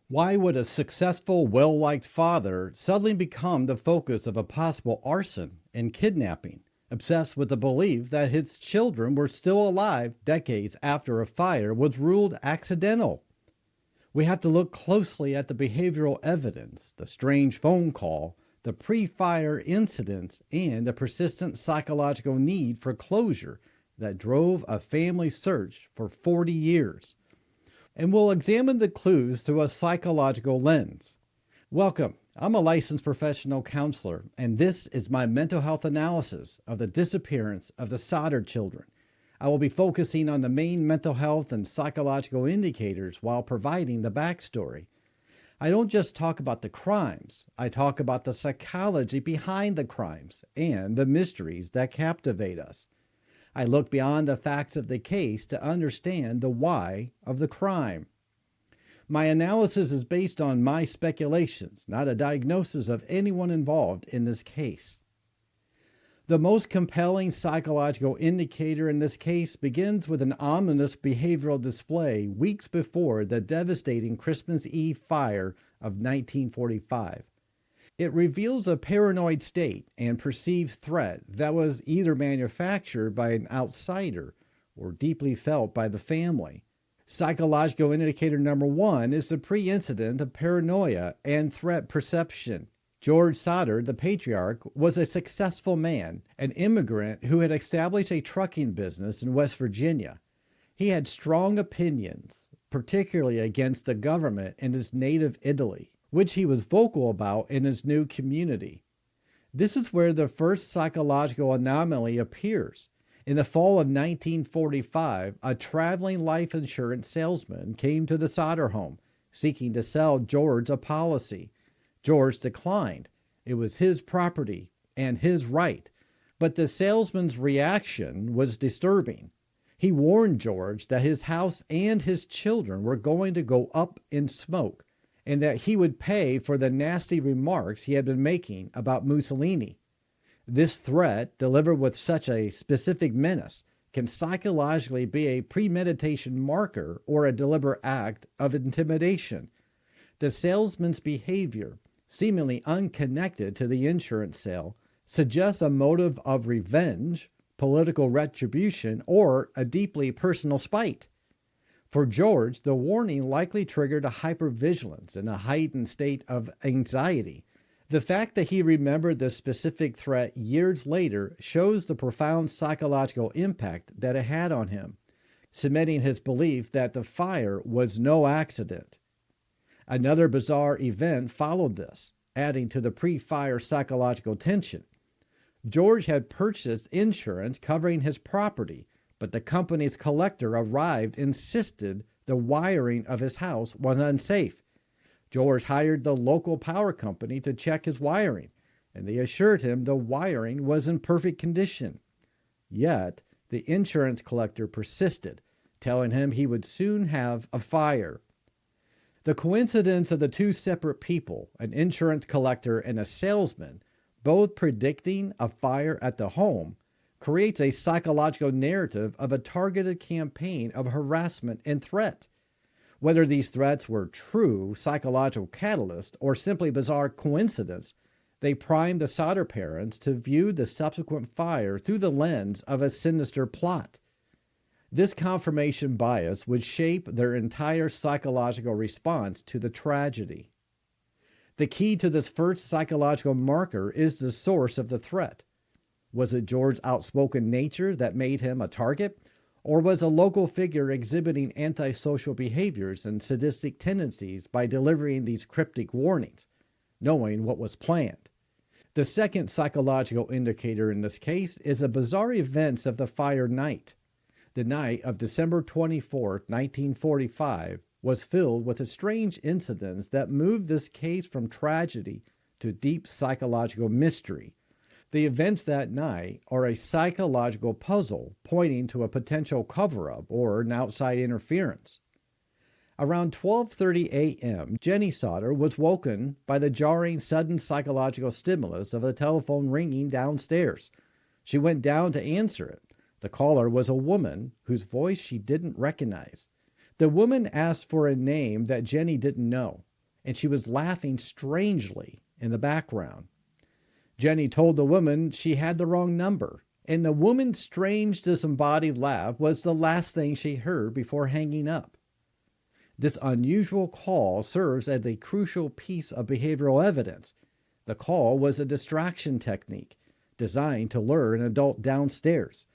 Why would a successful, well-liked father suddenly become the focus of a possible arson and kidnapping, obsessed with the belief that his children were still alive decades after a fire was ruled accidental? We have to look closely at the behavioral evidence, the strange phone call, the pre-fire incidents, and the persistent psychological need for closure that drove a family search for 40 years. And we'll examine the clues through a psychological lens. Welcome. I'm a licensed professional counselor, and this is my mental health analysis of the disappearance of the Sodder children. I will be focusing on the main mental health and psychological indicators while providing the backstory. I don't just talk about the crimes, I talk about the psychology behind the crimes and the mysteries that captivate us. I look beyond the facts of the case to understand the why of the crime. My analysis is based on my speculations, not a diagnosis of anyone involved in this case. The most compelling psychological indicator in this case begins with an ominous behavioral display weeks before the devastating Christmas Eve fire of 1945. It reveals a paranoid state and perceived threat that was either manufactured by an outsider or deeply felt by the family. Psychological indicator number one is the pre-incident of paranoia and threat perception. George Sodder, the patriarch, was a successful man, an immigrant who had established a trucking business in West Virginia. He had strong opinions, particularly against the government in his native Italy, which he was vocal about in his new community. This is where the first psychological anomaly appears. In the fall of 1945, a traveling life insurance salesman came to the Sodder home, seeking to sell George a policy. George declined. It was his property and his right. But the salesman's reaction was disturbing. He warned George that his house and his children were going to go up in smoke, and that he would pay for the nasty remarks he had been making about Mussolini. This threat, delivered with such a specific menace, can psychologically be a premeditation marker or a deliberate act of intimidation. The salesman's behavior, seemingly unconnected to the insurance sale, suggests a motive of revenge, political retribution, or a deeply personal spite. For George, the warning likely triggered a hypervigilance and a heightened state of anxiety. The fact that he remembered the specific threat years later shows the profound psychological impact that it had on him, cementing his belief that the fire was no accident. Another bizarre event followed this, adding to the pre-fire psychological tension. George had purchased insurance covering his property, but the company's collector arrived and insisted the wiring of his house was unsafe. George hired the local power company to check his wiring, and they assured him the wiring was in perfect condition. Yet, the insurance collector persisted, telling him he would soon have a fire. The coincidence of the two separate people, an insurance collector and a salesman, both predicting a fire at the home, creates a psychological narrative of a targeted campaign of harassment and threat. Whether these threats were true psychological catalysts or simply bizarre coincidence, they primed the Sodder parents to view the subsequent fire through the lens of a sinister plot. This confirmation bias would shape their entire psychological response to the tragedy. The key to this first psychological marker is the source of the threat. Was it George's outspoken nature that made him a target? Or was a local figure exhibiting antisocial behaviors and sadistic tendencies by delivering these cryptic warnings, knowing what was planned? The second psychological indicator in this case is the bizarre events of the fire night. The night of December 24, 1945, was filled with a strange incidents that moved this case from tragedy to deep psychological mystery. The events that night are a psychological puzzle pointing to a potential cover-up or an outside interference. Around 12:30 a.m., Jenny Sodder was woken by the jarring, sudden psychological stimulus of the telephone ringing downstairs. She went down to answer it. The caller was a woman whose voice she didn't recognize. The woman asked for a name that Jenny didn't know. and she was laughing strangely in the background. Jenny told the woman she had the wrong number, and the woman's strange disembodied laugh was the last thing she heard before hanging up. This unusual call serves as a crucial piece of behavioral evidence. The call was a distraction technique designed to lure an adult downstairs.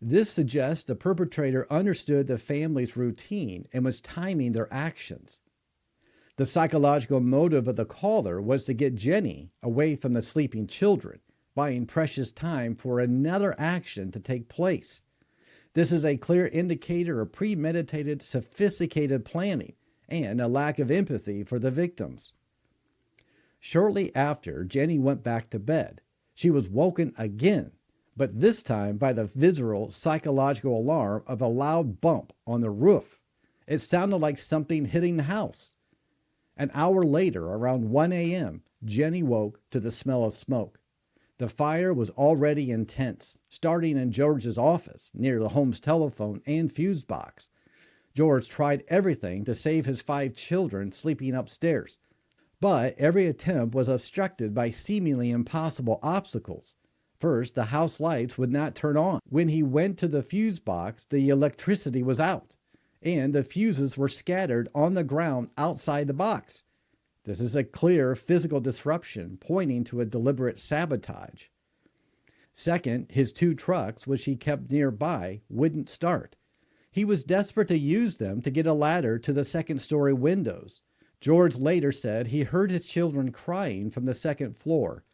This suggests the perpetrator understood the family's routine and was timing their actions. The psychological motive of the caller was to get Jenny away from the sleeping children, buying precious time for another action to take place. This is a clear indicator of premeditated, sophisticated planning and a lack of empathy for the victims. Shortly after, Jenny went back to bed. She was woken again, but this time by the visceral psychological alarm of a loud bump on the roof. It sounded like something hitting the house. An hour later, around 1 a.m., Jenny woke to the smell of smoke. The fire was already intense, starting in George's office near the home's telephone and fuse box. George tried everything to save his 5 children sleeping upstairs, but every attempt was obstructed by seemingly impossible obstacles. First, the house lights would not turn on. When he went to the fuse box, the electricity was out, and the fuses were scattered on the ground outside the box. This is a clear physical disruption pointing to a deliberate sabotage. Second, his 2 trucks, which he kept nearby, wouldn't start. He was desperate to use them to get a ladder to the second-story windows. George later said he heard his children crying from the second floor.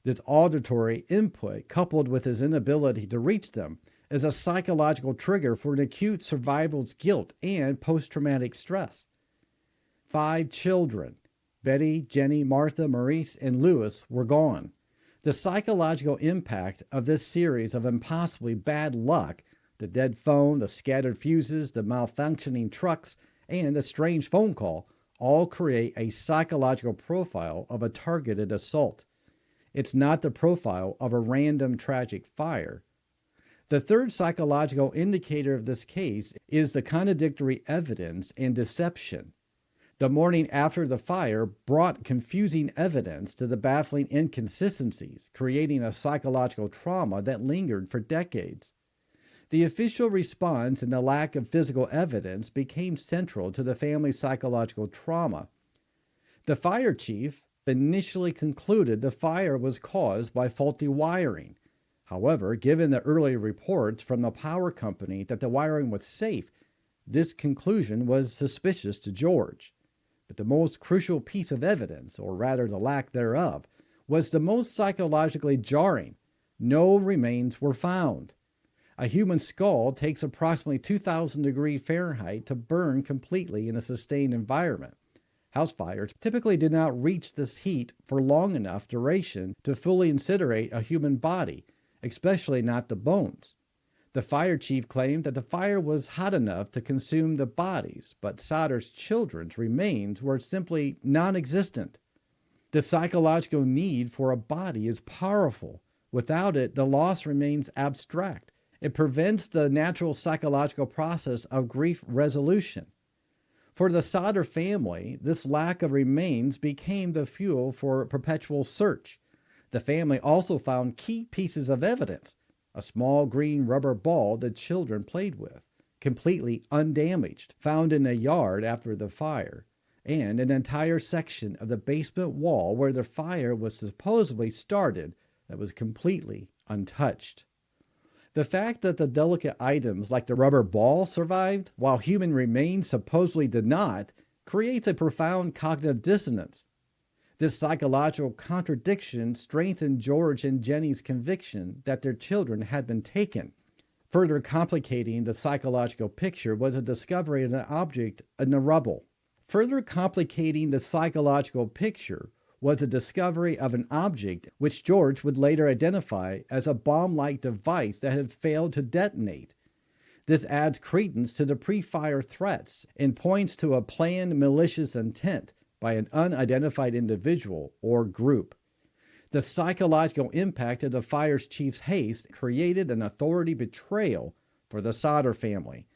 This auditory input, coupled with his inability to reach them, is a psychological trigger for an acute survival's guilt and post-traumatic stress. 5 children, Betty, Jenny, Martha, Maurice, and Louis, were gone. The psychological impact of this series of impossibly bad luck, the dead phone, the scattered fuses, the malfunctioning trucks, and the strange phone call, all create a psychological profile of a targeted assault. It's not the profile of a random tragic fire. The third psychological indicator of this case is the contradictory evidence and deception. The morning after the fire brought confusing evidence to the baffling inconsistencies, creating a psychological trauma that lingered for decades. The official response and the lack of physical evidence became central to the family's psychological trauma. The fire chief initially concluded the fire was caused by faulty wiring. However, given the early reports from the power company that the wiring was safe, this conclusion was suspicious to George. But the most crucial piece of evidence, or rather the lack thereof, was the most psychologically jarring. No remains were found. A human skull takes approximately 2,000 degrees Fahrenheit to burn completely in a sustained environment. House fires typically did not reach this heat for long enough duration to fully incinerate a human body, especially not the bones. The fire chief claimed that the fire was hot enough to consume the bodies, but Sodder's children's remains were simply non-existent. The psychological need for a body is powerful. Without it, the loss remains abstract. It prevents the natural psychological process of grief resolution. For the Sodder family, this lack of remains became the fuel for perpetual search. The family also found key pieces of evidence: a small green rubber ball the children played with, completely undamaged, found in the yard after the fire, and an entire section of the basement wall where the fire was supposedly started that was completely untouched. The fact that the delicate items like the rubber ball survived, while human remains supposedly did not, creates a profound cognitive dissonance. This psychological contradiction strengthened George and Jenny's conviction that their children had been taken. Further complicating the psychological picture was a discovery of an object in the rubble. Further complicating the psychological picture was a discovery of an object which George would later identify as a bomb-like device that had failed to detonate. This adds credence to the pre-fire threats and points to a planned malicious intent by an unidentified individual or group. The psychological impact of the fire chief's haste created an authority betrayal for the Sodder family.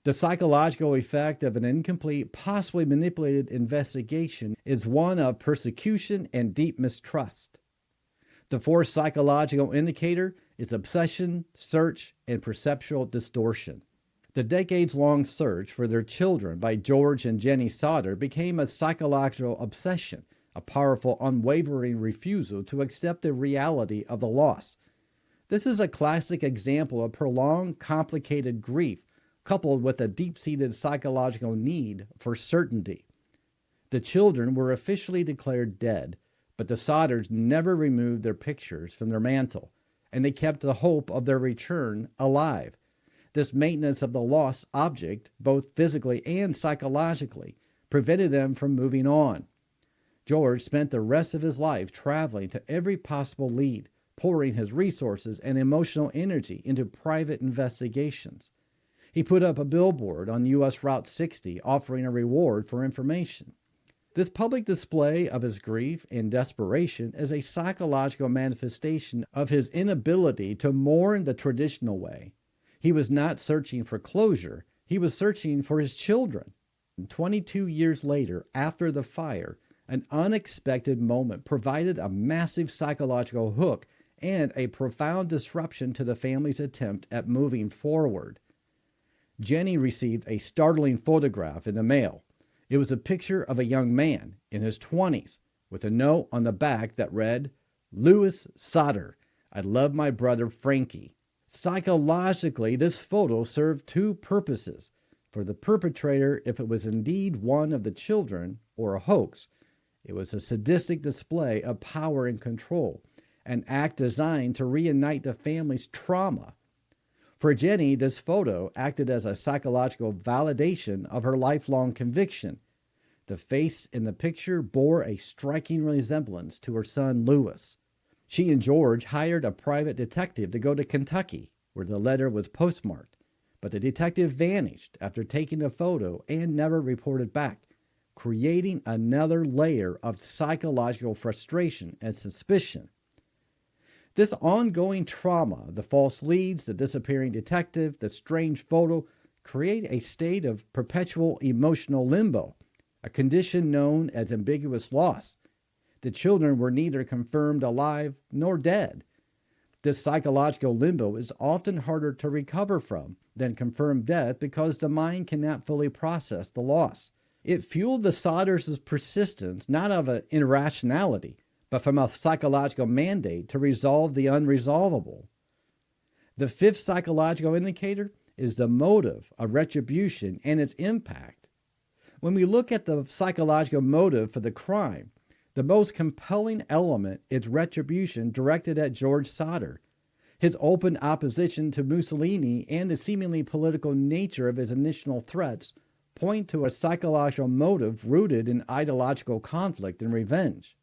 The psychological effect of an incomplete, possibly manipulated investigation is one of persecution and deep mistrust. The fourth psychological indicator is obsession, search, and perceptual distortion. The decades-long search for their children by George and Jenny Sodder became a psychological obsession, a powerful, unwavering refusal to accept the reality of the loss. This is a classic example of prolonged, complicated grief coupled with a deep-seated psychological need for certainty. The children were officially declared dead, but the Sodders never removed their pictures from their mantle, and they kept the hope of their return alive. This maintenance of the lost object, both physically and psychologically, prevented them from moving on. George spent the rest of his life traveling to every possible lead, pouring his resources and emotional energy into private investigations. He put up a billboard on U.S. Route 60 offering a reward for information. This public display of his grief and desperation is a psychological manifestation of his inability to mourn the traditional way. He was not searching for closure, he was searching for his children. 22 years later, after the fire, an unexpected moment provided a massive psychological hook and a profound disruption to the family's attempt at moving forward. Jenny received a startling photograph in the mail. It was a picture of a young man in his 20s with a note on the back that read, "Louis Sodder, I love my brother Frankie." Psychologically, this photo served two purposes. For the perpetrator, if it was indeed one of the children or a hoax, it was a sadistic display of power and control, an act designed to reunite the family's trauma. For Jenny, this photo acted as a psychological validation of her lifelong conviction. The face in the picture bore a striking resemblance to her son Louis. She and George hired a private detective to go to Kentucky, where the letter was postmarked, but the detective vanished after taking the photo and never reported back, creating another layer of psychological frustration and suspicion. This ongoing trauma, the false leads, the disappearing detective, the strange photo, create a state of perpetual emotional limbo, a condition known as ambiguous loss. The children were neither confirmed alive nor dead. This psychological limbo is often harder to recover from than confirmed death because the mind cannot fully process the loss. It fueled the Sodders' persistence not of an irrationality, but from a psychological mandate to resolve the unresolvable. The fifth psychological indicator is the motive of retribution and its impact. When we look at the psychological motive for the crime, the most compelling element is retribution directed at George Sodder. His open opposition to Mussolini and the seemingly political nature of his initial threats point to a psychological motive rooted in ideological conflict and revenge.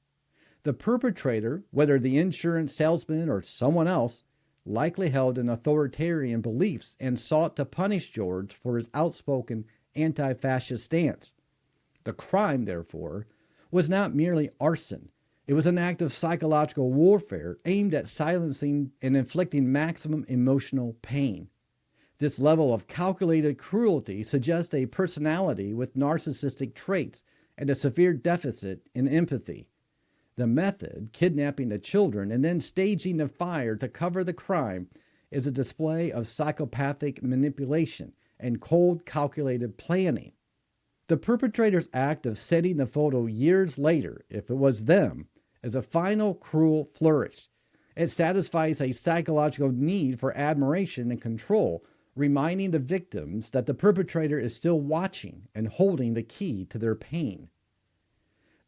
The perpetrator, whether the insurance salesman or someone else, likely held an authoritarian beliefs and sought to punish George for his outspoken anti-fascist stance. The crime, therefore, was not merely arson. It was an act of psychological warfare aimed at silencing and inflicting maximum emotional pain. This level of calculated cruelty suggests a personality with narcissistic traits and a severe deficit in empathy. The method, kidnapping the children and then staging the fire to cover the crime, is a display of psychopathic manipulation and cold, calculated planning. The perpetrator's act of setting the photo years later, if it was them, is a final cruel flourish. It satisfies a psychological need for admiration and control, reminding the victims that the perpetrator is still watching and holding the key to their pain.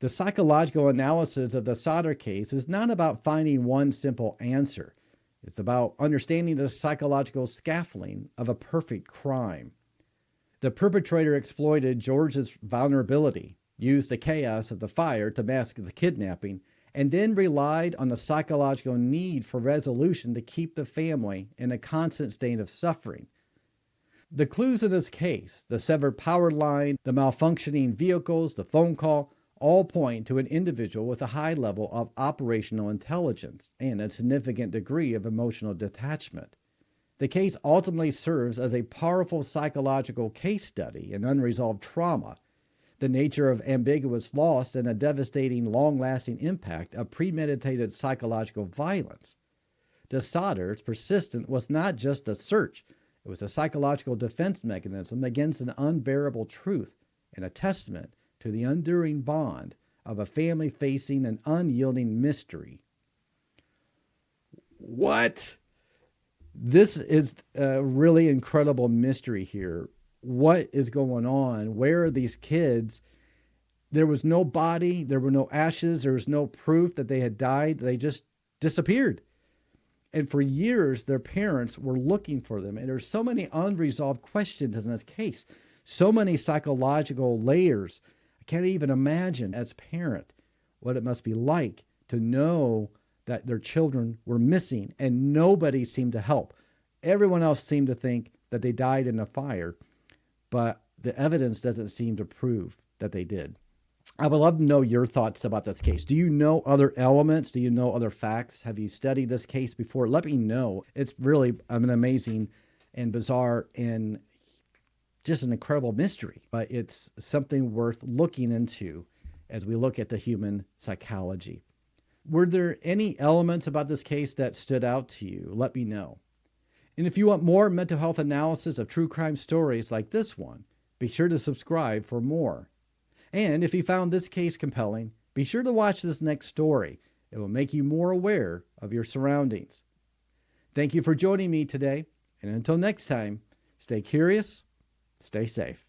The psychological analysis of the Sodder case is not about finding one simple answer. It's about understanding the psychological scaffolding of a perfect crime. The perpetrator exploited George's vulnerability, used the chaos of the fire to mask the kidnapping, and then relied on the psychological need for resolution to keep the family in a constant state of suffering. The clues in this case, the severed power line, the malfunctioning vehicles, the phone call, all point to an individual with a high level of operational intelligence and a significant degree of emotional detachment. The case ultimately serves as a powerful psychological case study in unresolved trauma, the nature of ambiguous loss, and a devastating, long-lasting impact of premeditated psychological violence. To Sodder's, persistence was not just a search, it was a psychological defense mechanism against an unbearable truth and a testament to the enduring bond of a family facing an unyielding mystery. What? This is a really incredible mystery here. What is going on? Where are these kids? There was no body. There were no ashes. There was no proof that they had died. They just disappeared. And for years, their parents were looking for them. And there's so many unresolved questions in this case, so many psychological layers. I can't even imagine as a parent what it must be like to know that their children were missing and nobody seemed to help. Everyone else seemed to think that they died in a fire, but the evidence doesn't seem to prove that they did. I would love to know your thoughts about this case. Do you know other elements? Do you know other facts? Have you studied this case before? Let me know. It's really an amazing and bizarre and just an incredible mystery, but it's something worth looking into as we look at the human psychology. Were there any elements about this case that stood out to you? Let me know. And if you want more mental health analysis of true crime stories like this one, be sure to subscribe for more. And if you found this case compelling, be sure to watch this next story. It will make you more aware of your surroundings. Thank you for joining me today. And until next time, stay curious, stay safe.